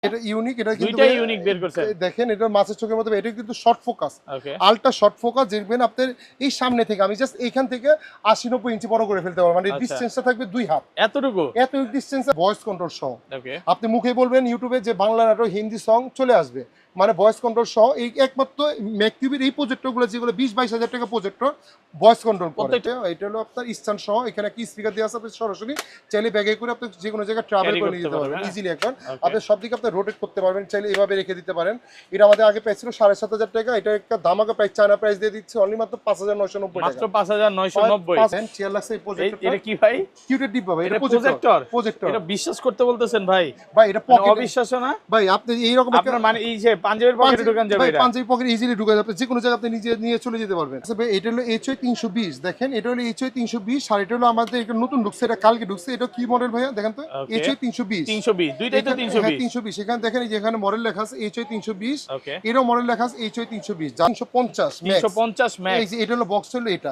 এটা ইউনিক, এটা কিন্তু দুইটাই ইউনিক বের করছেন। দেখেন এটা মাছের চোখের মতো, এটা কিন্তু শর্ট ফোকাস, ওকে আলট্রা শর্ট ফোকাস। দেখবেন আপনার এই সামনে থেকে আমি জাস্ট এইখান থেকে 80-90 ইঞ্চি বড় করে ফেলতে পারবো, মানে আচ্ছা। ডিসটেন্সটা থাকবে 2 হাত, এতটুকু। এত ডিসটেন্স, ভয়েস কন্ট্রোল সহ। ওকে আপনি মুখে বলবেন ইউটিউবে যে বাংলা নাটক, হিন্দি সং চলে আসবে, মানে ভয়েস কন্ট্রোল সহ। এই একমাত্র ম্যাককিউবের এই প্রজেক্টরগুলো যেগুলো 20-22 হাজার টাকা প্রজেক্টর, ভয়েস কন্ট্রোল করে। এটা হলো আপনার স্ট্যান্ড সহ, এখানে কি স্পিকার দেওয়া আছে, আপনি সরাসরি চাইলে ব্যাগে করে আপনি যে কোনো জায়গায় ট্রাভেল করে নিয়ে যেতে পারবেন ইজিলি। একবার আপনি সব দিকে আপনি রোটেট করতে পারবেন, চাইলে এভাবে রেখে দিতে পারেন। এটা আমাদের আগে প্রাইস ছিল 7,500 টাকা, এটা একটা দামাকা প্রাইস, চায়না প্রাইস দিয়ে দিচ্ছে অনলি মাত্র 5,990 টাকা। মাত্র 5,990। চেয়ার লাগছে এই প্রজেক্টরটা। এটা কি ভাই? কিউটেড ডিপ ভাই, এটা প্রজেক্টর। প্রজেক্টর। এটা বিশ্বাস করতে বলতেছেন ভাই? ভাই এটা পকেট অবিশ্বাস্য না ভাই, আপনি এই রকম আপনার মানে এই যে পাঞ্জাবের পকেটে ঢোকান যাবে এটা? পাঞ্জাবি পকেট ইজিলি ঢুকে যাবে, যে কোনো জায়গায় আপনি নিজে নিয়ে চলে যেতে পারবেন। এটা হলো HY 320, দেখেন এটা হলো HY 320, আর এটা হলো আমাদের এটা নতুন ঢুকছে, এটা কালকে ঢুকছে। এটা কি মডেল ভাইয়া দেখেন তো? HY 320। 320 দুইটাই তো 320। 320, এখানে দেখেন এই যে এখানে মডেল লেখা আছে HY 320, ওকে এরও মডেল লেখা আছে HY 320 350 ম্যাক্স। 350 এই ম্যাক্স। যে এটা হলো বক্স হলো এটা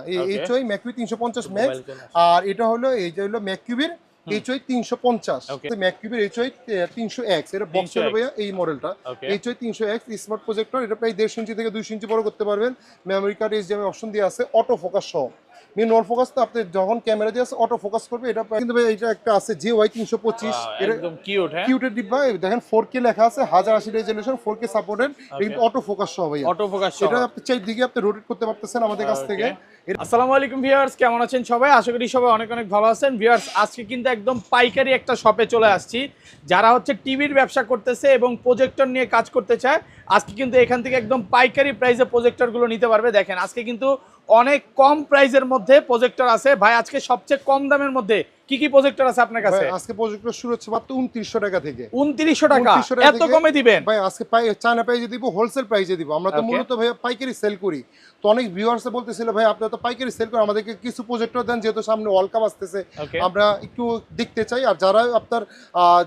HY ম্যাককিউব 350 ম্যাক্স, আর এটা হলো এই যে হলো ম্যাককিউবের HY 350, ম্যাককিউবের HY 300X, এটা বক্স হলো ভাইয়া এই মডেলটা HY 300X স্মার্ট প্রজেক্টর। এটা প্রায় 1.5 ইঞ্চি থেকে 2 ইঞ্চি বড় করতে পারবেন। মেমোরি কার্ড HDMI অপশন দিয়ে আছে, অটো ফোকাস সহ। নন ফোকাস তো আপনি যখন ক্যামেরা দিয়ে আছে অটো ফোকাস করবে। এটা কিন্তু ভাই এটা একটা আছে JY 325, এটা একদম কিউট। হ্যাঁ কিউটেড ডিব্বা, দেখেন 4K লেখা আছে, 1080 রেজোলিউশন, 4K সাপোর্টেড, কিন্তু অটো ফোকাস সহ ভাইয়া। অটো ফোকাস সহ। এটা আপনি চাই দিকে আপনি রোটেট করতে পারতেছেন আমাদের কাছ থেকে। আসসালামু আলাইকুম ভিউয়ার্স, কেমন আছেন সবাই? আশা করি সবাই অনেক অনেক ভালো আছেন। ভিউয়ার্স, আজকে কিন্তু একদম পাইকারি একটা শপে চলে আসছি, যারা হচ্ছে টিভির ব্যবসা করতেছে এবং প্রজেক্টর নিয়ে কাজ করতে চায়। আজকে কিন্তু এখান থেকে একদম পাইকারি প্রাইসে প্রজেক্টরগুলো নিতে পারবে। দেখেন আজকে কিন্তু অনেক কম প্রাইসের মধ্যে প্রজেক্টর আছে। ভাই আজকে সবচেয়ে কম দামের মধ্যে কি কি প্রজেক্টর আছে আপনার কাছে? আজকে প্রজেক্টর শুরু হচ্ছে মাত্র 2900 টাকা থেকে। 2900 টাকা? এত কমে দিবেন ভাই? আজকে চায়না প্রাইসে দিব, হোলসেল প্রাইসে দিব। আমরা তো মূলত ভাই পাইকারি সেল করি, তো অনেক ভিউয়ার্স বলতেছিল ভাই আপনারা তো পাইকারি সেল করেন, আমাদেরকে কিছু প্রজেক্টর দেন, যেহেতু সামনে ওয়ার্ল্ড কাপ আসতেছে, আমরা একটু দেখতে চাই। আর যারা আপনার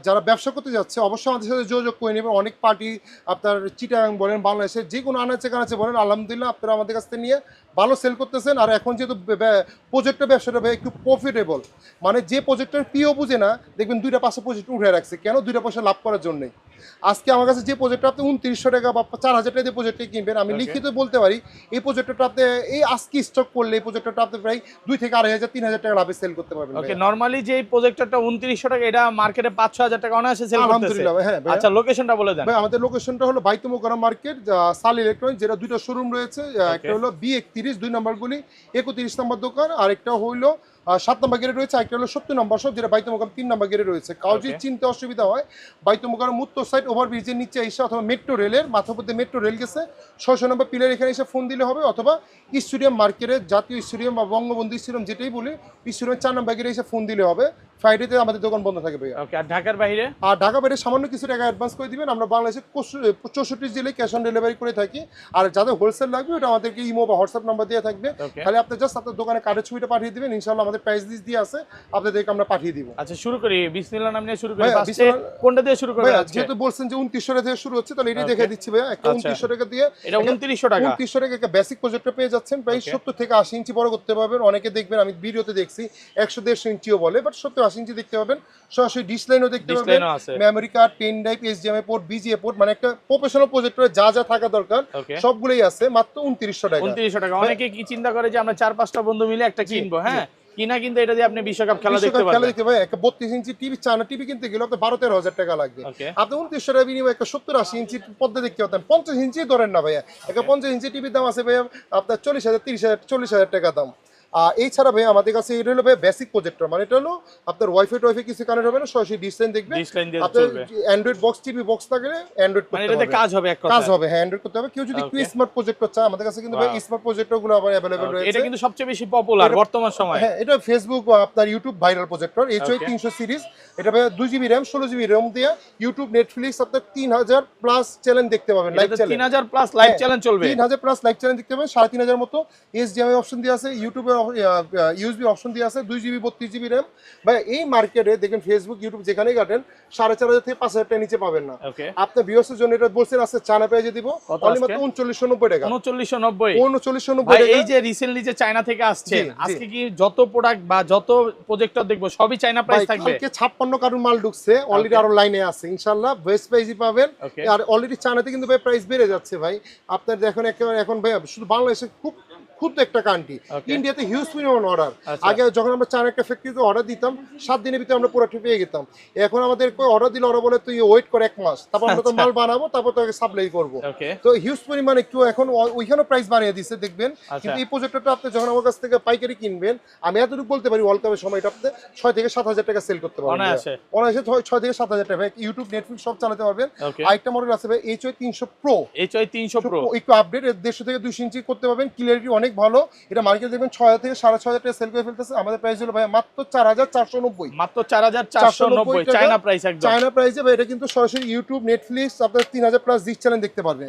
যারা ব্যবসা করতে যাচ্ছে অবশ্যই আমাদের সাথে যোগাযোগ করে নেবেন। অনেক পার্টি আপনার চিটাগাং বলেন, বাংলাদেশের যে কোনো আনাচে কানাচে বলেন, আলহামদুলিল্লাহ আপনারা আমাদের কাছ থেকে নিয়ে ভালো সেল করতেছেন। আর এখন যেহেতু প্রজেক্টর ব্যবসাটা ভাই একটু প্রফিটেবল, মানে যে প্রজেক্টর পিও বুঝে না, দেখবেন 2টা 5টা প্রজেক্টর উঠে রাখছে, কেন? 2টা পয়সা লাভ করার জন্যই। আজকে আমার কাছে যে প্রজেক্টর আপনি 2900 টাকা বা 4000 টাকা দিয়ে প্রজেক্টর কিনবেন, আমি লিখিত বলতে পারি এই প্রজেক্টরটা আপনি এই আজকে স্টক করলে এই প্রজেক্টরটা আপনি প্রায় 2 থেকে 2,500-3,000 টাকা লাভে সেল করতে পারবেন। ওকে, নরমালি যে এই প্রজেক্টরটা 2900 টাকা, এটা মার্কেটে 5-6 টাকা অনায়াসে সেল করতেছে। আলহামদুলিল্লাহ। হ্যাঁ আচ্ছা, লোকেশনটা বলে দেন ভাই। আমাদের লোকেশনটা হলো বাইতুল মোকাররম মার্কেট, সাল ইলেকট্রনিক্স, যেটা 2টা শোরুম রয়েছে। একটা হলো B31 2 নম্বর গুলি, 31 নম্বর দোকান, আর একটা হইলো 7 নম্বর গেটে রয়েছে, একটা হলো 70 নম্বর শপ, যেটা বাইতুল মোকাররম 3 নম্বর গেটে রয়েছে। কাউ যদি চিনতে অসুবিধা হয়, বাইতুল মোকাররম উত্তর সাইড ওভারব্রিজের নিচে এসে, অথবা মেট্রো রেলের মাথার মধ্যে মেট্রো রেল গেছে 600 নম্বর পিলার, এখানে এসে ফোন দিলে হবে, অথবা স্টেডিয়াম মার্কেটের জাতীয় স্টেডিয়াম বা বঙ্গবন্ধু স্টেডিয়াম যেটাই বলি, স্টেডিয়াম 4 নম্বর গেটে এসে ফোন দিলে হবে। ফ্রাইডেতে আমাদের দোকান বন্ধ থাকে ভাইয়া। ওকে, আর ঢাকার বাইরে? আর ঢাকা বাইরে সামান্য কিছু টাকা অ্যাডভান্স করে দিবেন। আমরা বাংলাদেশের 64 জেলায় ক্যাশ অন ডেলিভারি করে থাকি। আর যাদের হোলসেল লাগবে ওটা আমাদেরকে ইমো বা হোয়াটসঅ্যাপ নাম্বার দিয়ে থাকবে, খালি আপনি জাস্ট আপনার দোকানে কার্ডের ছবিটা পাঠিয়ে দিবেন, ইনশাআল্লাহ আমাদের প্রাইস লিস্ট দিয়ে আছে, আপনাদেরকে আমরা পাঠিয়ে দিব। আচ্ছা, শুরু করি। বিসমিল্লাহ নাম নিয়ে শুরু করি। ফার্স্টে কোনটা দিয়ে শুরু করব? যেহেতু বলছেন যে 2900 টাকা থেকে শুরু হচ্ছে, তাহলে এটাই দেখে দিচ্ছি ভাইয়া। একটা 2900 টাকা দিয়ে, এটা 2900 টাকা। 2900 টাকা একটা বেসিক প্রজেক্টর পেয়ে যাচ্ছেন, প্রায় 70 থেকে 80 ইঞ্চি বড় করতে পারবেন। অনেকে দেখবেন, আমি ভিডিওতে দেখছি 100-150 ইঞ্চিও বলে, বাট 70-80 ইঞ্চি দেখতে পাবেন। সরাসরি ডিশ লাইনও দেখতে পাবেন, memory card, pen drive, HDMI port, BGA port, মানে একটা প্রফেশনাল প্রজেক্টরে যা যা থাকা দরকার সবগুলোই আছে, মাত্র 2900 টাকা। 2900 টাকা। অনেকে কি চিন্তা করে যে আমরা 4-5টা বন্ধু মিলে একটা কিনবো, হ্যাঁ কিনা, কিন্তু এটা দিয়ে আপনি বিশ্বকাপ খেলা দেখতে পারবেন। ভাই একটা 32 ইঞ্চি টিভি, চায়না টিভি কিনতে গেলে আপনার 12-13 হাজার টাকা লাগবে। আপনি 2900 টাকা বিনিময়ে একটা 70-80 ইঞ্চি পর্দা দেখতে পাবেন। 50 ইঞ্চি ধরেন না ভাইয়া, একটা 50 ইঞ্চি টিভির দাম আছে ভাইয়া আপনার 40,000-30,000-40,000 টাকা দাম। এছাড়া ভাই আমাদের কাছে এটা হলো ভাই বেসিক প্রজেক্টর, মানে এটা হলো আপনার ওয়াইফাই কিছু কানেক্ট হবে না, সরাসরি ডিশ লাইন দেখবেন। আপনার অ্যান্ড্রয়েড বক্স, টিভি বক্স থাকলে অ্যান্ড্রয়েড করতে হবে, কাজ হবে, কাজ হবে। হ্যাঁ, অ্যান্ড্রয়েড করতে হবে। কেউ যদি একটু স্মার্ট প্রজেক্টর চায়, আমাদের কাছে কিন্তু ভাই স্মার্ট প্রজেক্টরগুলো আবার अवेलेबल রয়েছে। এটা কিন্তু সবচেয়ে বেশি পপুলার বর্তমান সময়ে। হ্যাঁ, এটা ফেসবুক বা আপনার YouTube viral projector HY 300 series. এটা ভাই 2GB RAM 16GB ROM দিয়ে ইউটিউব, নেটফ্লিক্স আপনার 3000 প্লাস চ্যানেল দেখতে পাবেন, live channel 3000 plus live channel চলবে। 3000 প্লাস লাইভ চ্যানেল দেখতে পাবেন, 3500 মতো HDMI অপশন দিয়ে আছে, ইউটিউবের ইউএসবি অপশন দিয়ে আছে 2GB 32GB RAM ভাই। এই মার্কেটে দেখেন ফেসবুক ইউটিউব যেখানেই কাটেন 4,500 থেকে 5,000 টাকা নিচে পাবেন না। আপনার ভিউয়ার্সের জন্য এটা বলছেন আছে চায়না প্রাইজে দিব অনলি মাত্র 3990 টাকা। 3990 ভাই টাকা। এই যে রিসেন্টলি যে চায়না থেকে আসছেন, আজকে কি যত প্রোডাক্ট বা যত প্রজেক্টর দেখবো সবই চায়না প্রাইস থাকবে? কালকে 56 কার্টুন মাল ঢুকছে, অলরেডি আরো লাইনে আছে, ইনশাআল্লাহ বেস্ট প্রাইসই পাবেন। আর অলরেডি চায়নাতে কিন্তু ভাই প্রাইস বেড়ে যাচ্ছে ভাই। আপনার দেখুন এখন ভাই শুধু বাংলাদেশে খুব খুব একটা কান্ট্রি, ইন্ডিয়াতে হিউজ পরিমাণ অর্ডার। আগে যখন আমরা চায়না একটা ফ্যাক্টরিতে অর্ডার দিতাম 7 দিনের ভিতরে আমরা পুরোটা পেয়ে যেতাম। এখন আমাদের অর্ডার দিলে ওরা বলে তুই ওয়েট কর 1 মাস, তারপর আমরা তো মাল বানাবো, তারপর তোকে সাপ্লাই করবো। তো হিউজ পরিমাণ একটু এখন ওইখানে প্রাইস বাড়িয়ে দিচ্ছে দেখবেন। কিন্তু এই প্রজেক্টরটা আপনি যখন আমার কাছ থেকে পাইকারি কিনবেন, আমি এতটুকু বলতে পারি ওয়ার্ল্ড কাপের সময় এটা আপনি 6 থেকে 7,000 টাকা সেল করতে পারবেন। অনায়াসে 6 থেকে 7,000 টাকা ইউটিউব নেটফ্লিক্স সব চালাতে পারবেন। আরেকটা মডেল আছে ভাই HY 300 Pro। একটু আপডেট 150 থেকে 200 ইঞ্চি করতে পারবেন, ক্লিয়ারিটি অনেক ভালো। এটা মার্কেটে দেখবেন 6,000 থেকে 6,500 টাকা সেল করে ফেলতেছে। আমাদের প্রাইস হলো ভাই মাত্র 4,490। মাত্র 4,490 চায়না প্রাইস একদম। চায়না প্রাইসে ভাই এটা কিন্তু সরাসরি ইউটিউব নেটফ্লিক্স আপনার 3,000 প্লাস ডিশ চ্যানেল দেখতে পারবেন।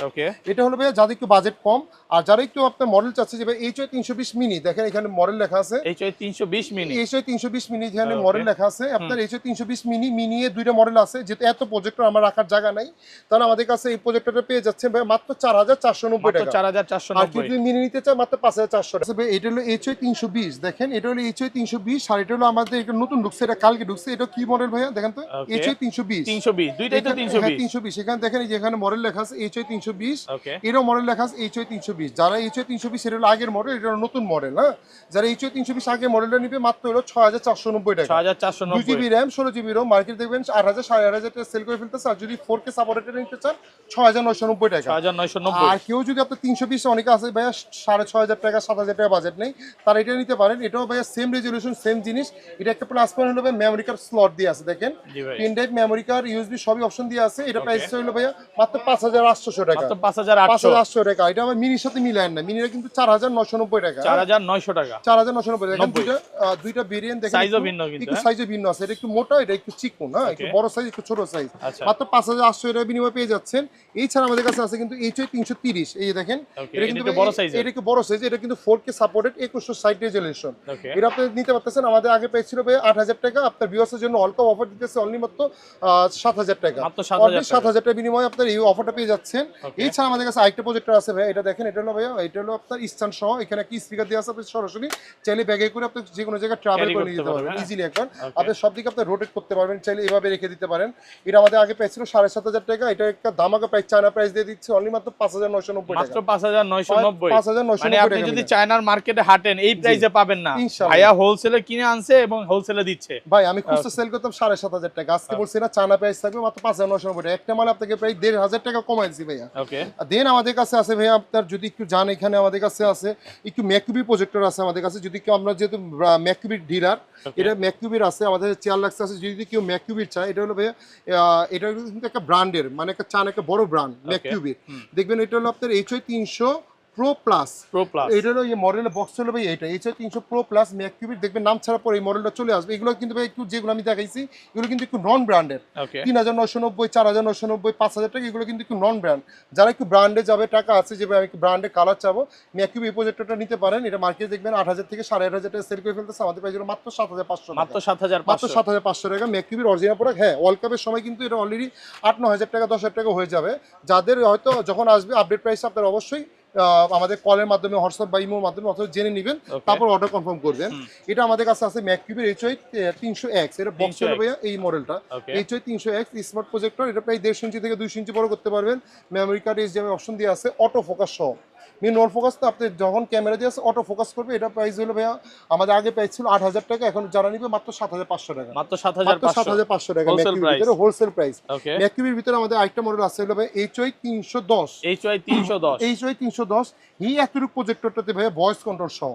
এটা হলো ভাই যাদের একটু বাজেট কম, আর যারা একটু আপনার মডেল চাচ্ছে যে ভাই HY 320 মিনি, দেখেন এখানে মডেল লেখা আছে HY 320 মিনি। HY 320 মিনি এখানে মডেল লেখা আছে আপনার। HY 320 মিনি এর দুইটা মডেল আছে, যেহেতু এত প্রজেক্টর আমার রাখার জায়গা নাই, তাহলে আমাদের কাছে এই প্রজেক্টরটা পেয়ে যাচ্ছেন ভাই মাত্র 4,490 টাকা। 4,490। আর যদি মিনি নিতে চান মাত্র 5,400 টাকা। এটা হলো HY 320, দেখেন এটা হলো HY 320। আর এটা হলো আমাদের এটা নতুন ঢুকছে, এটা কালকে ঢুকছে। এটা কি মডেল ভাইয়া দেখেন তো? HY 320 দুইটাই তো 320। 320 এখানে দেখেন এই যে এখানে মডেল লেখা আছে HY 320, এরও মডেল লেখা আছে HY 320। যারা HY 320 এটা হলো আগের মডেল, এটা হলো নতুন মডেল। হ্যাঁ, যারা HY 320 আগের মডেলটা নিবে মাত্র হলো 6,490 টাকা। 6,490। 2GB RAM 16GB ROM market দেখবেন 8,000 8,500 টাকা সেল করে ফেলতেছে। আর যদি 4K সাপোর্টেড নিতে চান 6,990 টাকা। 6,990। আর কেউ যদি আপনার 320 অনেকে আছে ভাইয়া 6,500 টাকা 7,000 টাকা বাজেট নেই, তারা এটা নিতে পারেন। এটাও ভাইয়া সেম রেজলিউশন সেম জিনিস। এটা একটা প্লাস পয়েন্ট হলো ভাই মেমোরি কার্ড স্লট দিয়ে আছে, দেখেন pen drive memory card USB সবই অপশন দিয়ে আছে। এটা প্রাইস হলো ভাইয়া মাত্র 5,800 টাকা। মাত্র 5,800 টাকা। এটা আমার মিনির সাথে মিলায় না, মিনিরা কিন্তু 4,990 টাকা। 4,900 টাকা। 4,990 টাকা। দুইটা ভেরিয়েন্ট দেখেন, সাইজও ভিন্ন, কিন্তু একটু সাইজও ভিন্ন আছে। এটা একটু মোটা, এটা একটু চিকন, হ্যাঁ একটু বড় সাইজ একটু ছোট সাইজ। মাত্র 5,800 টাকা বিনিময়ে পেয়ে যাচ্ছেন। এছাড়া আমাদের কাছে আছে কিন্তু HY 330, এই যে দেখেন এটা কিন্তু বড় সাইজ। এটা একটু বড় সাইজ, এটা কিন্তু 4K সাপোর্টেড 2160 রেজলিউশন। এটা আপনি নিতে পারতেছেন। আমাদের আগে প্রাইস ছিল ভাই 8,000 টাকা, আপনার ভিউয়ার্সের জন্য অল কাপ অফার দিতেছে অনলি মাত্র 7,000 টাকা। মাত্র 7,000 টাকা বিনিময়ে আপনার এই অফারটা পেয়ে যাচ্ছেন। এছাড়া আমাদের কাছে আরেকটা প্রজেক্টর আছে ভাই, এটা দেখেন এটা হলো ভাইয়া, এটা হলো আপনার স্ট্যান্ড সহ, এখানে একটা স্পিকার দেওয়া আছে। আপনি সরাসরি চাইলে ব্যাগে করে আপনি যে কোনো জায়গায় ট্রাভেল করে নিয়ে যেতে পারবেন ইজিলি। এখন আপনি সব দিকে আপনি রোটেট করতে পারবেন, চাইলে এভাবে রেখে দিতে পারেন। এটা আমাদের আগে প্রাইস ছিল 7,500 টাকা, এটা একটা ধামাকা প্রাইস চায়না প্রাইস দিয়ে দিচ্ছে অনলি মাত্র 5,990 টাকা। মাত্র 5,990। 5,990 মানে আপনি যদি চায়নার মার্কেটে হাঁটেন এই প্রাইসে পাবেন না। ভাইয়া হোলসেলে কিনে আনছে এবং হোলসেলে দিচ্ছে। ভাই আমি খুচরা সেল করতাম 7,500 টাকা, আজকে বলছি না চায়না প্রাইস থাকবে মাত্র 5,990 টাকা। একটা মাল আপনাকে প্রায় 1,500 টাকা কমাই দিছি ভাইয়া। দেন আমাদের কাছে আছে ভাইয়া আপনার যদি একটু জান, এখানে আমাদের কাছে আছে একটু ম্যাককিউবি প্রজেক্টর আছে আমাদের কাছে। যদি কেউ, আমরা যেহেতু ম্যাককিউবির ডিলার, এটা ম্যাককিউবির আছে আমাদের 4 লাখ আছে। যদি কেউ ম্যাককিউবির চায়, এটা হলো ভাইয়া এটা কিন্তু একটা ব্র্যান্ডের, মানে একটা চান একটা বড় ব্র্যান্ড ম্যাককিউবির। দেখবেন এটা হলো আপনার HY 300 Pro Plus। এটা হলো এই মডেলের বক্স হলো ভাই এটা HY 300 Pro Plus ম্যাককিউবির। দেখবেন নাম ছাড়া পরে এই মডেলটা চলে আসবে। এগুলো কিন্তু ভাই একটু যেগুলো আমি দেখাইছি এগুলো কিন্তু একটু নন ব্র্যান্ডের। 3,990 4,990 5,000 টাকা, এগুলো কিন্তু একটু নন ব্র্যান্ড। যারা একটু ব্র্যান্ডে যাবে, টাকা আছে যে ভাই আমি একটু ব্র্যান্ডে কালার চাবো, ম্যাককিউবি এই প্রজেক্টরটা নিতে পারেন। এটা মার্কেটে দেখবেন 8,000 থেকে 8,500 টাকা সেল করে ফেলতেছে। আমাদের প্রাইস হলো মাত্র 7,500 টাকা। মাত্র 7,500 টাকা ম্যাককিউবির অরিজিনাল প্রোডাক্ট। হ্যাঁ, ওয়ার্ল্ড কাপের সময় কিন্তু এটা অলরেডি 8-9,000 টাকা 10,000 টাকা হয়ে যাবে। যাদের হয়তো যখন আসবে আপডেট প্রাইস আপনারা অবশ্যই আমাদের কলের মাধ্যমে, হোয়াটসঅ্যাপ বা ইমোর মাধ্যমে অথবা জেনে নেবেন, তারপর অর্ডার কনফার্ম করবেন। এটা আমাদের কাছে আছে ম্যাককিউবির HY 300X। এটা বক্স হলো ভাইয়া এই মডেলটা HY 300X স্মার্ট প্রজেক্টর। এটা প্রায় 1.5 ইঞ্চি থেকে 2 ইঞ্চি বড় করতে পারবেন। মেমোরি কার্ড HDMI অপশন দিয়ে আছে, অটো ফোকাস সহ। নন ফোকাস তো আপনি যখন ক্যামেরা দিয়ে আছে অটো ফোকাস করবে। এটা প্রাইস হলো ভাইয়া আমাদের আগে প্রাইস ছিল 8,000 টাকা, এখন যারা নিবে মাত্র 7,500 টাকা। মাত্র 7,500 টাকা ম্যাককিউবির ভিতরে হোলসেল প্রাইস। ম্যাককিউবির ভিতরে আমাদের আরেকটা মডেল আছে হলো ভাই HY 310। HY 310 এই এতটুকু প্রজেক্টরটাতে ভাইয়া ভয়েস কন্ট্রোল সহ।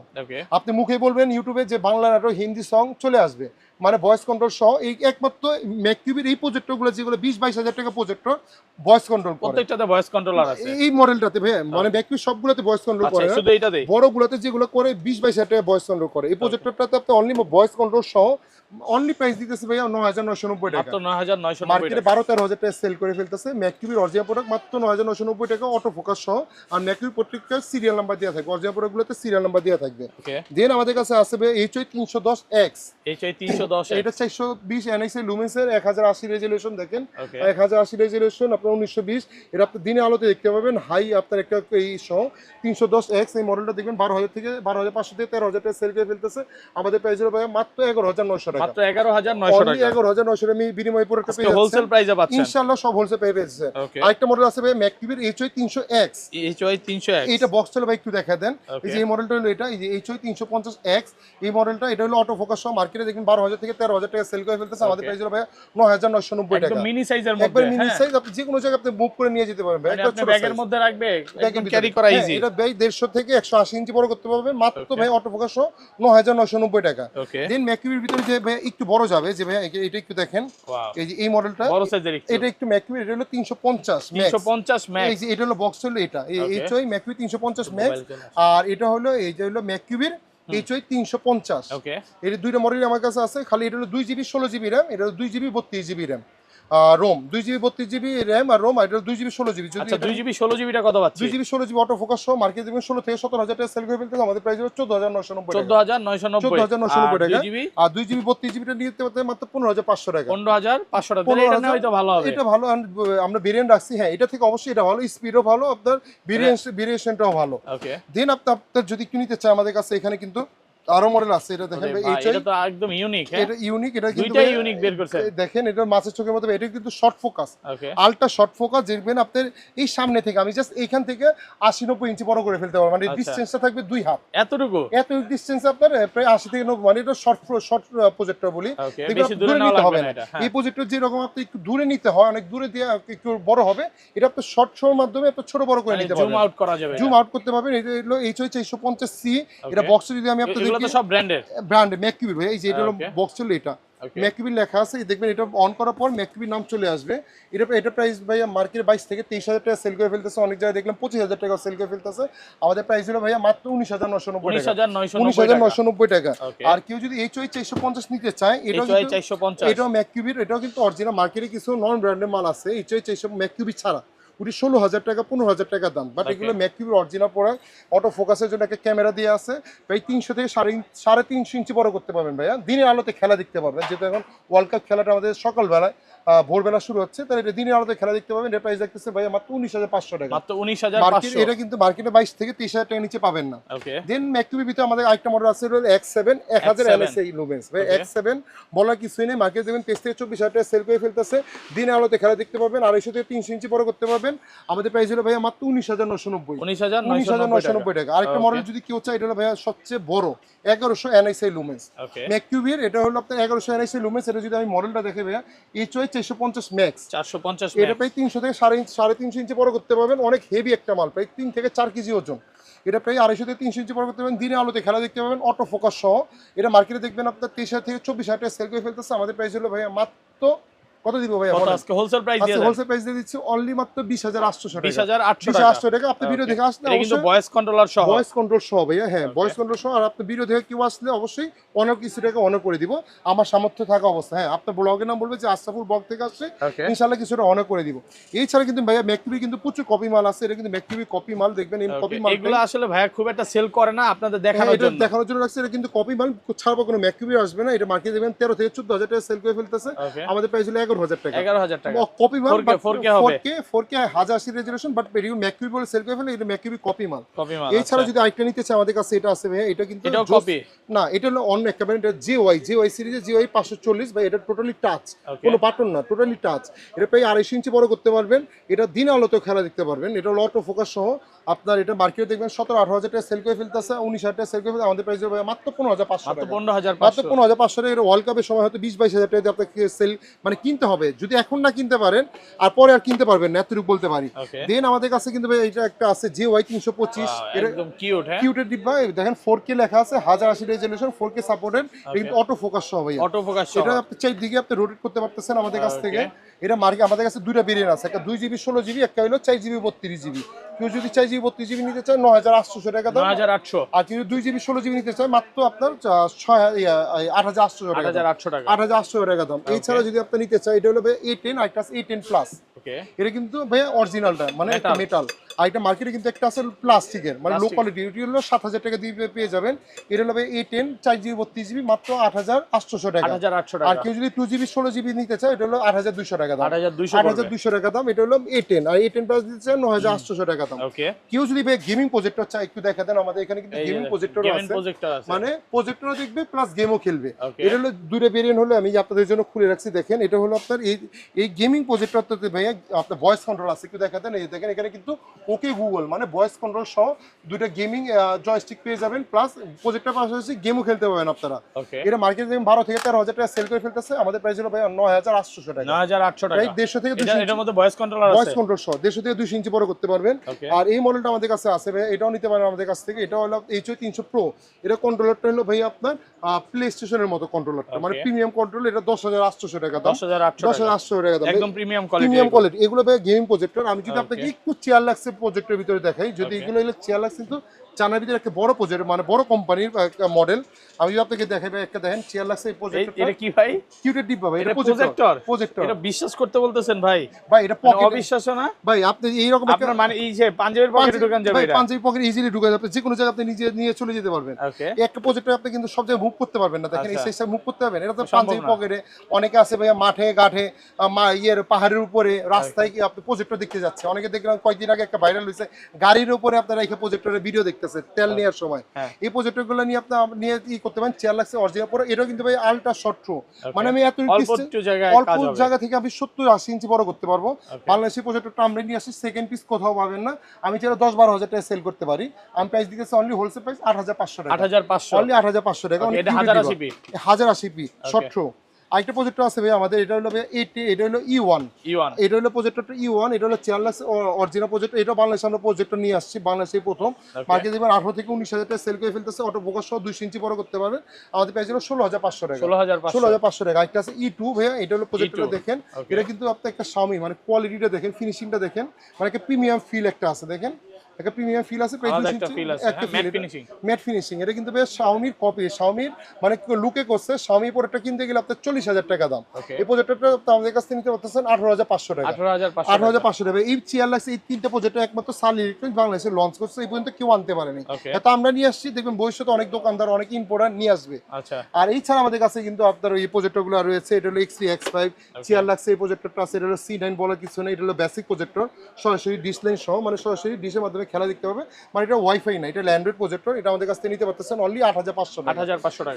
আপনি মুখে বলবেন ইউটিউবে যে বাংলা নাটক, হিন্দি সং চলে আসবে, মানে ভয়েস কন্ট্রোল সহ। এই একমাত্র ম্যাককিউবির এই প্রজেক্টরগুলো যেগুলো 20-22 হাজার টাকা প্রজেক্টর ভয়েস কন্ট্রোল করে, প্রত্যেকটাতে ভয়েস কন্ট্রোলার আছে এই মডেলটাতে ভাই। মানে ম্যাককিউবি সবগুলোতে ভয়েস কন্ট্রোল করে, শুধু এইটাতে বড়গুলোতে যেগুলো করে 20-22 হাজার টাকা ভয়েস কন্ট্রোল করে। এই প্রজেক্টরটাতে আপনি অনলি ভয়েস কন্ট্রোল সহ অনলি প্রাইস দিতেছে ভাইয়া 9990 টাকা, মাত্র 9990 মার্কেটে টাকা। 12-13 হাজার টাকা সেল করে ফেলতেছে। ম্যাককিউবির অরিজিনাল প্রোডাক্ট মাত্র 9990 টাকা অটো ফোকাস সহ। আর ম্যাককিউবি প্রত্যেকটা সিরিয়াল নাম্বার দেওয়া থাকবে, অরিজিনাল প্রোডাক্টগুলোতে সিরিয়াল নাম্বার দেওয়া থাকবে। ওকে, দেন আমাদের কাছে আছে ভাই HY 310X, HY 310 এটা 420 NXA লুমেন্সের 1080 রেজোলিউশন, দেখেন ওকে 1080 রেজোলিউশন আপনার 1920, এটা আপনি দিনে আলোতে দেখতে পাবেন হাই আপনার একটা এই সহ 310X। এই মডেলটা দেখবেন 12,000 থেকে 12,500 থেকে 13,000 টাকা সেল করে ফেলতেছে। আমাদের প্রাইস হলো ভাই মাত্র 11,900 টাকা, মাত্র 11900 অনলি টাকা। 11,900 আমি বিনিময় পুরোটা পেয়ে যাচ্ছেন হোলসেল প্রাইসে পাচ্ছেন ইনশাআল্লাহ, সব হোলসেল পেয়ে যাচ্ছেন। ওকে, আরেকটা মডেল আছে ভাই ম্যাককিউবির HY 300X, HY 300X, এইটা বক্স চলে ভাই একটু দেখা দেন। Okay. এই যে এই মডেলটা হলো এটা, এই যে HY 350X, এই মডেলটা এটা হলো অটো ফোকাস সহ। মার্কেটে দেখবেন 12,000 থেকে 13,000 টাকা সেল করে ফেলতেছে। আমাদের Okay. প্রাইস হলো ভাই 9,990 একদম টাকা, মিনি সাইজের একবার মধ্যে, মিনি হ্যাঁ। সাইজ, আপনি যে কোনো জায়গায় আপনি মুভ করে নিয়ে যেতে পারবেন ভাই, মানে একটা আপনি ছোট ব্যাগের size। মধ্যে রাখবে, ব্যাগের একদম ভিতরে। ক্যারি করা হ্যাঁ, ইজি। এটা ভাই 150 থেকে 180 ইঞ্চি বড় করতে পারবেন মাত্র Okay. ভাই অটো ফোকাস সহ 9,990 টাকা। ওকে, দেন ম্যাককিউবির ভিতরে যে ভাই একটু বড় যাবে, যে ভাই এটা একটু দেখেন, ওয়াও, এই যে এই মডেলটা, বড় সাইজের একটু এটা একটু ম্যাককিউবি, এটা হলো 350 ম্যাক্স। 350 এই ম্যাক্স। যে এটা হলো বক্স হলো এটা, এই Okay. HY ম্যাককিউবি 350 ম্যাক্স। আর এটা হলো এই যে হলো ম্যাককিউবির HY 350। ওকে, এর দুইটা মডেল আমার কাছে আছে, খালি এটা হলো 2GB 16GB র্যাম, এটা হলো 2GB 32GB RAM ROM, 2GB 32GB RAM আর রোম, আর এটা 2GB 16GB। যদি আচ্ছা 2GB 16GB টা কত পাচ্ছি? 2GB 16GB অটো ফোকাস সহ মার্কেট দেখবেন 16 থেকে 17,000 টাকা সেল করে ফেলতে, আমাদের প্রাইস হলো 14,990 টাকা, 14990, 14,990 টাকা। 2GB আর 2GB 32GB টা নিতে পারতে মাত্র 15,500 টাকা, 15500 টাকা। তাহলে এটা নেওয়াই তো ভালো হবে। এটা ভালো। আমরা ভেরিয়েন্ট রাখছি, হ্যাঁ এটা থেকে অবশ্যই এটা ভালো, স্পিডও ভালো, আপনার ভেরিয়েশনটাও ভালো। ওকে, দেন আপনার যদি কিনতে চাই আমাদের কাছে এখানে কিন্তু আরো মডেল আছে, এটা দেখেন ভাই, এটা তো একদম ইউনিক, হ্যাঁ এটা ইউনিক, এটা কিন্তু দুইটাই ইউনিক বের করছে। দেখেন এটা মাছের চোখের মতো, এটা কিন্তু শর্ট ফোকাস, ওকে, আলট্রা শর্ট ফোকাস। দেখবেন আপনার এই সামনে থেকে আমি জাস্ট এইখান থেকে 80-90 ইঞ্চি বড় করে ফেলতে পারবো, মানে আচ্ছা। ডিসটেন্সটা থাকবে 2 হাত, এতটুকু? এত ডিসটেন্স আপনার প্রায় 80 থেকে 90, মানে এটা শর্ট প্রজেক্টর বলি। ওকে, দেখবেন বেশি আপনি দূরে দূরে নাও নিতে লাগবে হবে না না, এটা, হ্যাঁ। এই প্রজেক্টর যেরকম আপনি একটু দূরে নিতে হয়, অনেক দূরে দিয়ে একটু বড় হবে, এটা আপনি শর্ট শোর মাধ্যমে আপনি ছোট বড় করে নিতে জুম পারবেন, আউট করা যাবে, জুম আউট করতে পারবেন। এটা হলো HY 450C, এটা Okay. বক্স যদি আমি এগুলো আপনাদের তো সব ব্র্যান্ডের। ব্র্যান্ড ম্যাককিউবি ভাই, এই যে এটা হলো Okay. বক্স হলো এটা Okay. ম্যাককিউবি লেখা আছে, এই দেখবেন এটা অন করার পর ম্যাককিউবির নাম চলে আসবে। এটা প্রাইস ভাইয়া মার্কেটে 22 থেকে 23,000 টাকা সেল করে ফেলতেছে, অনেক জায়গায় দেখলাম 25,000 টাকা সেল করে ফেলতেছে। আমাদের প্রাইস হলো ভাইয়া মাত্র 19,990 টাকা, 19,990 টাকা। Okay. আর কেউ যদি HY 450 নিতে চায়, এটাও HY কিন্তু 450, এটাও ম্যাককিউবির, এটাও কিন্তু অরিজিনাল। মার্কেটে কিছু নন ব্র্যান্ডের মাল আছে HY 400 ম্যাককিউবি ছাড়া, ওটি 16,000 টাকা 15,000 টাকা দাম, বাট Okay. এগুলো ম্যাককিউবির অরিজিনাল প্রোডাক্ট। অটো ফোকাসের জন্য একটা ক্যামেরা দিয়ে আছে, প্রায় 300 থেকে 3.5 ইঞ্চি বড় করতে পারবেন ভাইয়া, দিনের আলোতে খেলা দেখতে পারবেন, যেহেতু এখন ওয়ার্ল্ড কাপ খেলাটা আমাদের সকালবেলায় ভোরবেলা শুরু হচ্ছে, তাহলে এটা দিনের আলোতে খেলা দেখতে পাবেন। এর প্রাইস দেখতেছে ভাইয়া মাত্র 19,500 টাকা, মাত্র মার্কেট 19500। এটা কিন্তু মার্কেটে 22 থেকে 30,000 টাকা নিচে পাবেন না। ওকে, দেন ম্যাককিউবির ভিতরে আমাদের আরেকটা মডেল আছে, হলো X7 1000 NSA লুমেন্স ভাই, Okay. X7 বলার কিছুই নেই, মার্কেট দেবেন 23 থেকে 24,000 টাকা সেল করে ফেলতেছে, দিনের আলোতে খেলা দেখতে পাবেন, 250 থেকে 300 ইঞ্চি বড় করতে পারবেন। আমাদের প্রাইস হলো ভাইয়া মাত্র 19,990, 19990 টাকা। আরেকটা Okay. মডেল যদি কেউ চায়, এটা হলো ভাইয়া সবচেয়ে বড় 1100 NSA লুমেন্স ওকে, ম্যাককিউবির, এটা হলো আপনার 1100 NSA লুমেন্স। এটা যদি আমি মডেলটা দেখে ভাইয়া HY 450 ম্যাক্স, 450 এটা প্রায় 300 থেকে 350 ইঞ্চি বড় করতে পারবেন, অনেক হেভি একটা মাল, প্রায় 3 থেকে 4 কেজি ওজন। এটা প্রায় 250 থেকে 300 ইঞ্চি বড় করতে পারবেন, দিনে আলোতে খেলা দেখতে পাবেন, অটো ফোকাস সহ। এটা মার্কেটে দেখবেন আপনার 23,000 থেকে 24,000 টাকা সেল করে ফেলতেছে। আমাদের প্রাইস হলো ভাইয়া মাত্র কত দিব ভাইয়া কত বলেন? আজকে হোলসেল প্রাইস দিয়ে আজকে দেন? হোলসেল প্রাইস দিয়ে দিচ্ছি অনলি মাত্র 20,800 টাকা, 20800 টাকা। 20,800 টাকা। আপনি Okay. ভিডিও দেখে আসলে এটা কিন্তু অবশ্যই ভয়েস কন্ট্রোলার সহ। ভয়েস কন্ট্রোল সহ ভাইয়া, হ্যাঁ Okay. ভয়েস কন্ট্রোল সহ। আর আপনি ভিডিও দেখে কেউ আসলে অবশ্যই অনেক কিছু টাকা অনেক করে দিব, আমার সামর্থ্য থাকা অবস্থা। হ্যাঁ, আপনার ব্লগের নাম বলবে যে আশরাফুল ব্লগ থেকে আসছে, ওকে, ইনশাআল্লাহ কিছুটা অনেক করে দিব। এছাড়া কিন্তু ভাইয়া ম্যাককিউবি কিন্তু প্রচুর কপি মাল আছে, এটা কিন্তু ম্যাককিউবি কপি মাল, দেখবেন এই কপি মাল এগুলো আসলে ভাইয়া খুব একটা সেল করে না, আপনাদের দেখানোর এটা জন্য। দেখানোর জন্য রাখছে, এটা কিন্তু কপি মাল ছাড়া কোনো ম্যাককিউবি আসবে না। এটা মার্কেটে দেবেন 13 থেকে 14,000 টাকা সেল করে ফেলতেছে, ওকে, আমাদের প্রাইস হলো 11,000 টাকা। 11000 টাকা। কপি মাল 4K হবে। 4K 1080 রেজোলিউশন, বাট এগুলো ম্যাককিউবি বলে সেল করে ফেলে, এটা ম্যাককিউবি কপি মাল। কপি মাল। এছাড়া আচ্ছা। যদি আরেকটা নিতে চাই, আমাদের কাছে এটা আছে ভাইয়া, এটা কিন্তু এটাও জোস- কপি? না, এটা হলো অন্য একটা ব্র্যান্ড, এটা JY সিরিজে JY 540 ভাই, এটা টোটালি টাচ, Okay. কোনো বাটন না, টোটালি টাচ। এটা প্রায় 250 ইঞ্চি বড় করতে পারবেন, এটা দিন আলোতেও খেলা দেখতে পারবেন। এটা হলো অটো ফোকাস সহ, আপনার এটা মার্কেটে দেখবেন 17-18,000 টাকা সেল করে ফেলতেছে, 19,000 টাকা সেল করে ফেলতে, আমাদের প্রাইস হবে মাত্র 15,500 মাত্র টাকা, 15500। মাত্র 15,500 টাকা। এটা ওয়ার্ল্ড কাপের সময় হয়তো 20-22,000 টাকা দিয়ে আপনাকে সেল মানে কিনতে হবে, যদি এখন না কিনতে পারেন আর পরে আর কিনতে পারবেন না, এতটুকু বলতে পারি। ওকে, দেন আমাদের কাছে কিন্তু ভাই এটা একটা আছে JY 325, এটা একদম কিউট, হ্যাঁ কিউটের ডিব্বা, এই দেখেন 4K লেখা আছে, 1080 রেজোলিউশন, 4K সাপোর্টেড, কিন্তু অটো ফোকাস সহ ভাইয়া। অটো ফোকাস এটা আপনি চাইদিকে আপনি রোটেট করতে পারতেছেন আমাদের কাছ থেকে। এটা মার্কেট আমাদের কাছে দুইটা ভেরিয়েন্ট আছে, একটা 2GB 16GB, একটা হলো 4GB 32GB। কেউ যদি 4GB 32GB নিতে চায় 9800 টাকা দাম, 9800। আর কেউ 2GB 16GB নিতে চায় মাত্র আপনার 8800 টাকা, 8800 টাকা দাম। এছাড়া যদি আপনি নিতে চায় এটা হলো A10 আর একটা A10 প্লাস। এটা কিন্তু ভাই অরিজিনালটা মানে একটা মেটাল, আর এটা মার্কেটে কিন্তু একটা আছে প্লাস্টিকের মানে লো কোয়ালিটি, এটি হলো 7000 টাকা দিয়ে পেয়ে যাবেন। এটা হলো A10 4GB 32GB মাত্র 8800 টাকা। আর কেউ যদি 2GB 16GB নিতে চায় এটা হলো 8200 টাকা দাম, 8200 টাকা দাম। এটা হলো A10 আর A10 প্লাস দিতে চায় 9800 টাকা দাম। কেউ যদি ভাই গেমিং প্রজেক্টর চায় একটু দেখা দেন, আমাদের এখানে কিন্তু গেমিং প্রজেক্টর আছে, মানে প্রজেক্টরও দেখবে প্লাস গেমও খেলবে। এটা হলো দুইটা ভেরিয়েন্ট হলো, আমি আপনাদের জন্য খুলে রাখছি দেখেন। এটা হলো আপনার এই গেমিং প্রজেক্টরটাতে ভাই আপনার ভয়েস কন্ট্রোল আছে, একটু দেখা দেন। এই দেখেন এখানে কিন্তু ওকে গুগল মানে ভয়েস কন্ট্রোল সহ দুইটা গেমিং জয়স্টিক পেয়ে যাবেন, প্লাস প্রজেক্টর পাশাপাশি গেমও খেলতে পারবেন আপনারা। এটা মার্কেটে 12 থেকে 13000 টাকা সেল করে ফেলতেছে, আমাদের প্রাইস হলো ভাই 9800 টাকা, 9800 টাকা। প্রায় 150 থেকে 200 এটার মধ্যে ভয়েস কন্ট্রোল আছে, ভয়েস কন্ট্রোল সহ 150 থেকে 200 ইঞ্চি বড় করতে পারবেন। আর এই মডেলটা আমাদের কাছে আছে ভাই, এটাও নিতে পারেন আমাদের কাছ থেকে। এটা হলো HO300 Pro। এটা কন্ট্রোলারটা হলো ভাই আপনার প্লে স্টেশনের মতো কন্ট্রোলারটা, মানে প্রিমিয়াম কন্ট্রোল। এটা 10800 টাকা দাম, 10800 টাকা দাম, একদম প্রিমিয়াম কোয়ালিটি। এগুলো ভাই গেমিং প্রজেক্টর। আমি যদি আপনাকে একটু চেয়ার লাগছে প্রজেক্টের ভিতরে দেখাই, যদি এগুলো হলো চেয়ার লাগছে কিন্তু চায়নার ভিতরে একটা বড় প্রজেক্টর মানে বড় কোম্পানির মডেল। আমি যদি আপনাকে দেখাই ভাই, একটা দেখেন চেয়ার লাগছে এই প্রজেক্টরটা। এটা কি ভাই? কিউটেড ডিপ ভাই, এটা প্রজেক্টর। এটা বিশ্বাস করতে বলতেছেন ভাই? ভাই এটা পকেট অবিশ্বাস্য না ভাই, আপনি এই রকম আপনার মানে এই যে পাঞ্জাবির পকেটে ঢুকান যাবে, এটা পাঞ্জাবি পকেটে ইজিলি ঢুকে যাবে, যে কোনো জায়গায় আপনি নিজে নিয়ে চলে যেতে পারবেন। একটা প্রজেক্টর আপনি কিন্তু সব জায়গায় মুভ করতে পারবেন না, দেখেন এই সাইজটা মুভ করতে পারবেন। এটা তো পাঞ্জাবি পকেটে অনেকে আছে ভাই মাঠে ঘাটে পাহাড়ের উপরে রাস্তায় কি আপনি প্রজেক্টর দেখতে যাচ্ছে। অনেকে দেখলাম কয়েকদিন আগে একটা ভাইরাল হয়েছে, গাড়ির উপরে আপনারা এই প্রজেক্টরের ভিডিও দেখতেছে তেল নেওয়ার সময়। এই প্রজেক্টরগুলো নিয়ে আপনি নিয়ে ই করতে পারেন। চেয়ার লাগছে অরিজিনাল পরে, এটাও কিন্তু ভাই আলট্রা শর্ট থ্রো, মানে আমি এত অল্প জায়গা থেকে আমি 70-80 ইঞ্চি বড় করতে পারবো। বাংলাদেশি প্রজেক্টরটা আমরা নিয়ে আসি, সেকেন্ড পিস কোথাও পাবেন না। আমি চাইলে 10-12 হাজার টাকা সেল করতে পারি। আমি প্রাইস দিতেছি অনলি হোলসেল প্রাইস 8500 টাকা, 8500 অনলি 8500 টাকা। 1080p short throw. আরেকটা প্রজেক্টর আছে ভাই আমাদের, এটা হলো এটা হলো E1। এটা হলো প্রজেক্টরটা E1। এটা হলো চেয়ারলেস অরিজিনাল প্রজেক্টর। এটা বাংলাদেশে আমরা প্রজেক্টর নিয়ে আসছি, বাংলাদেশে প্রথম। মার্কেটে দেখবেন 18 থেকে 19,000 টাকা সেল করে ফেলতেছে। অটো ফোকাস সহ 200 ইঞ্চি বড় করতে পারবেন। আমাদের প্রাইস হলো 16,500 টাকা, 16,500 টাকা। একটা আছে E2 ভাইয়া, এটা হলো প্রজেক্টরটা দেখেন। এটা কিন্তু আপনার একটা Xiaomi, মানে কোয়ালিটিটা দেখেন, ফিনিশিংটা দেখেন, মানে একটা প্রিমিয়াম ফিল একটা আছে দেখেন, একটা প্রিমিয়াম ফিল আছে, ম্যাট ফিনিশিং। এটা কিন্তু বেশ Xiaomi কপি, Xiaomi মানে লুকে করছে। Xiaomi প্রোডাক্টটা কিনতে গেলে আপনার 40,000 টাকা দাম। এই প্রজেক্টরটা আমাদের কাছ থেকে নিতে পারতেছেন 18,500 টাকা, 18,500 টাকা। এই চেয়ার লাগছে এই তিনটা প্রজেক্টর একমাত্র সালি ইলেকট্রনিক্স বাংলাদেশে লঞ্চ করছে, এই পর্যন্ত কেউ আনতে পারেনি। এটা আমরা নিয়ে আসছি, দেখবেন ভবিষ্যতে অনেক দোকানদার অনেক ইম্পোর্টার নিয়ে আসবে। আর এই ছাড়া আমাদের কাছে কিন্তু আপনার এই প্রজেক্টরগুলো রয়েছে। এটা হলো X3 X5 চেয়ার লাগছে, এই প্রজেক্টরটা আছে। এটা হলো C9 বলার কিছু নেই, এটা হলো বেসিক প্রজেক্টর, সরাসরি ডিশ লাইন সহ, মানে সরাসরি ডিশের মাধ্যমে খেলা দেখতে হবে। মানে এটা ওয়াইফাই না, এটা অ্যান্ড্রয়েড প্রজেক্টর। এটা আমাদের কাছ থেকে নিতে পারতেছেন অনলি 8500 টাকা।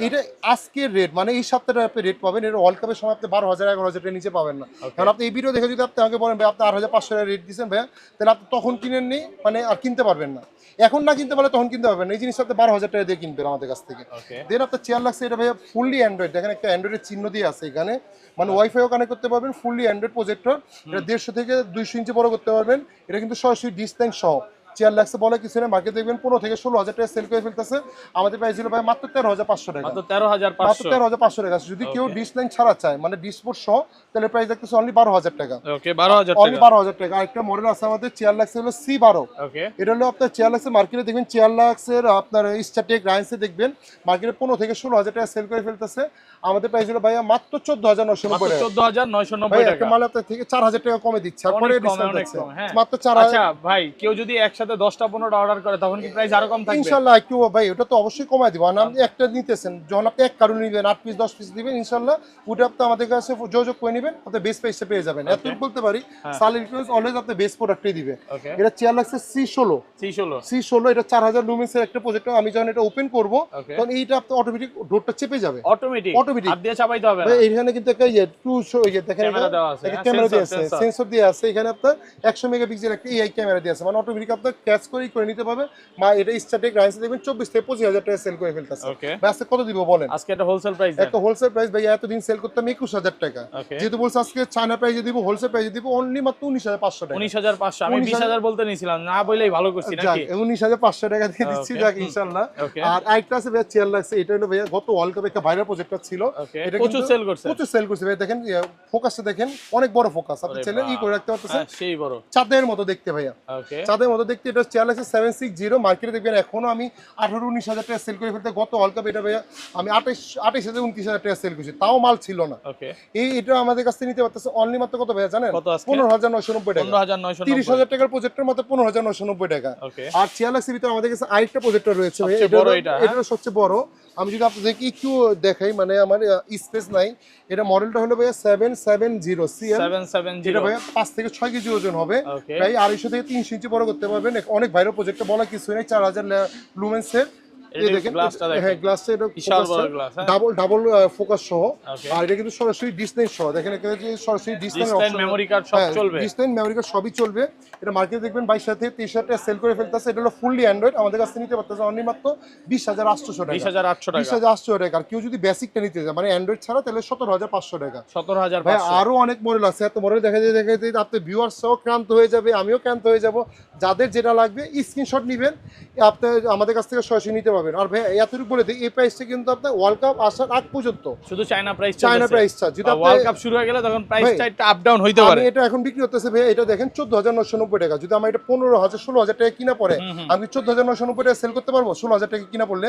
এটা আজকের রেট, মানে এই সপ্তাহে আপনি রেট পাবেন। এটা ওয়ার্ল্ড কাপের সময় আপনি 12,000-11,000 টাকার নিচে পাবেন না। কারণ আপনি এই ভিডিও দেখে যদি আপনি আমাকে বলেন ভাই আপনি 8,500 টাকা রেট দিচ্ছেন ভাইয়া, তাহলে আপনি তখন কিনেননি মানে আর কিনতে পারবেন না। এখন না কিনতে পারলে তখন কিনতে পারবেন না। এই জিনিসটা আপনি 12,000 টাকা দিয়ে কিনবেন আমাদের কাছ থেকে। দেন আপনার চেয়ার লাগছে, এটা ভাইয়া ফুললি অ্যান্ড্রয়েড, দেখেন একটা অ্যান্ড্রয়েডের চিহ্ন দিয়ে আছে এখানে, মানে ওয়াইফাইও কানেক্ট করতে পারবেন। Fully Android projector. এটা 150 থেকে 200 ইঞ্চি বড় করতে পারবেন। এটা কিন্তু সরাসরি ডিশ লাইন সহ। চেয়ার লাগছে বলে কিছু নেই, মার্কেট দেখবেন 15 থেকে 16,000 টাকা সেল করে ফেলতেছে। আমাদের প্রাইস ছিল ভাই মাত্র 13,500 টাকা, মাত্র 13,500 টাকা। যদি কেউ ডিশ লাইন ছাড়া চায়, মানে ডিসপোর্ট সহ, তাহলে প্রাইস দেখতেছে অনলি 12,000 টাকা, অনলি 12,000 টাকা। আরেকটা মডেল আছে আমাদের, চেয়ার লাগছে হলো C12। এটা হলো আপনার চেয়ার লাগছে মার্কেটে দেখবেন, চেয়ার লাগছের আপনার স্ট্যাটিক রাইন্সে দেখবেন মার্কেটে 15 থেকে 16,000 টাকা সেল করে ফেলতেছে। আমাদের প্রাইস হলো ভাইয়া মাত্র 14,990 টাকা, 14,990 টাকা। মাল আপনার থেকে 4,000 টাকা কমে দিচ্ছে, আর পরে ডিসকাউন্ট আছে মাত্র 4,000। আচ্ছা ভাই, কেউ যদি একসাথে 10টা 15টা অর্ডার করে তখন কি প্রাইস আরো কম থাকবে? ইনশাআল্লাহ একটু ভাই ওটা তো অবশ্যই কমায় দিব। আপনি একটা নিতেছেন, যখন আপনি এক কার্টুন নিবেন 8 পিস 10 পিস দিবেন, ইনশাআল্লাহ ওটা আপনি আমাদের কাছে যোগাযোগ করে নেবেন, আপনি বেস প্রাইসে পেয়ে যাবেন। এতটুকু বলতে পারি, সাল ইলেকট্রনিক্স অলওয়েজ আপনি বেস প্রোডাক্টই দিবে। এটা চেয়ার লাগছে C16। এটা 4000 লুমেন্সের একটা প্রজেক্টর। আমি যখন এটা ওপেন করব তখন এইটা আপনি অটোমেটিক ডোরটা চেপে যাবে, অটোমেটিক হাত দিয়ে চাপাইতে হবে না। এখানে কিন্তু একটা টু শো দেখেন, ক্যামেরা দেওয়া আছে, সেন্সর দেওয়া আছে। এখানে আপনার 100 মেগাপিক্সেল একটা AI ক্যামেরা দেওয়া আছে, মানে অটোমেটিক আপনার আপনার ক্যাচ করে নিতে পারবে। মা এটা স্ট্যাটিক রাইস দেখবেন 24 থেকে 25,000 টাকা সেল করে ফেলতেছে। ভাই আজকে কত দিব বলেন? আজকে একটা হোলসেল প্রাইস, একটা হোলসেল প্রাইস ভাই এতদিন সেল করতাম 21,000 টাকা, যেহেতু বলছে আজকে চায়না প্রাইসে দিব, হোলসেল প্রাইসে দিব অনলি মাত্র 19,500 টাকা। 19,500, আমি 20,000 বলতে নিছিলাম, না বলেই ভালো করছি নাকি? 19,500 টাকা দিয়ে দিচ্ছি যাক ইনশাআল্লাহ। আর আরেকটা আছে ভাই চেয়ার লাগছে, এটা হলো ভাইয়া গত ওয়ার্ল্ড কাপে একটা ভাইরাল প্রজেক্টর ছিল, এটা প্রচুর সেল করছে, প্রচুর সেল করছে ভাই। দেখেন ফোকাসটা দেখেন, অনেক বড় ফোকাস, আপনি চ্যানেল ই করে রাখতে পারতেছেন, সেই বড় চাঁদের মতো দেখতে ভাইয়া, চাঁদের মতো দেখতে। এটা চেয়ার লাগছে 760, মার্কেটে দেখবেন এখনো আমি 18-19,000 টাকা সেল করে ফেলতে, গত ওয়ার্ল্ড কাপ এটা ভাইয়া আমি 28,000-29,000 টাকা সেল করছি, তাও মাল ছিল না। এটা আমাদের কাছ থেকে নিতে পারতেছে অনলি মাত্র কত ভাইয়া জানেন? 15,990 টাকা। 30,000 টাকার প্রজেক্টর মাত্র 15,990 টাকা। আর চেয়ার লাগছে ভিতরে আমাদের কাছে আরেকটা প্রজেক্টর রয়েছে ভাই, এটা সবচেয়ে বড়। আমি যদি আপনাদেরকে একটু দেখাই, মানে আমার স্পেস নাই, এটা মডেলটা হলো ভাইয়া 770 CL, এটা ভাইয়া 5 থেকে 6 কেজি ওজন হবে, প্রায় 250 থেকে 300 ইঞ্চি বড় করতে পারবেন। অনেক ভাইরাল প্রজেক্টর, বলা কিছু নেই, 4000 লুমেন্সের। ডাবল ফোকাস সহ, আর এটা কিন্তু সরাসরি ডিসপ্লে সহ, দেখেন সরাসরি ডিসপ্লে মেমরি কার্ড সব চলবে, ডিসপ্লে মেমরি কার্ড সবই চলবে। এটা মার্কেটে দেখবেন 22,000 থেকে 23,000 টাকা সেল করে ফেলতেছে। এটা হলো ফুললি অ্যান্ড্রয়েড, আমাদের কাছে নিতে পারতেছে অনলি মাত্র 20,800 টাকা। 20,800 টাকা। আর কেউ যদি বেসিকটা নিতে যায় মানে অ্যান্ড্রয়েড ছাড়া, তাহলে 17,500 টাকা। 17,500 ভাই, আরো অনেক মডেল আছে, এত মডেল দেখা যায় আপনি ভিউয়ার্স সহ ক্রান্ত হয়ে যাবে, আমিও ক্রান্ত হয়ে যাব। যাদের যেটা লাগবে স্ক্রিনশট নেবেন, আপনি আমাদের কাছ থেকে সরাসরি নিতে পারবেন। আর ভাই এতটুকু বলে দিই, এই প্রাইসটা কিন্তু আপনার ওয়ার্ল্ড কাপ আসার আগ পর্যন্ত শুধু চায়না প্রাইস যদি ওয়ার্ল্ড কাপ শুরু হয়ে গেলে তখন প্রাইসটা একটু আপ ডাউন হইতে পারে। এটা এখন বিক্রি হতেছে ভাই, এটা দেখেন 14,990 টাকা। যদি আমার এটা 15,000 16,000 টাকা কিনা পড়ে, আমি 14,990 টাকা সেল করতে পারবো? 16,000 টাকা কিনা পড়লে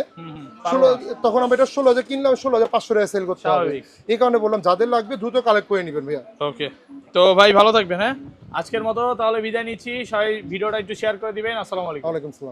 তখন আমি এটা 16,000 কিনলাম, 16,500 টাকা সেল করতে হবে। এই কারণে বললাম যাদের লাগবে দ্রুত কালেক্ট করে নেবেন ভাইয়া। ওকে, তো ভাই ভালো থাকবেন। হ্যাঁ, আজকের মতো তাহলে বিদায় নিচ্ছি। সবাই ভিডিওটা একটু শেয়ার করে দিবেন। আসসালামু আলাইকুম। ওয়ালাইকুম আসসালাম।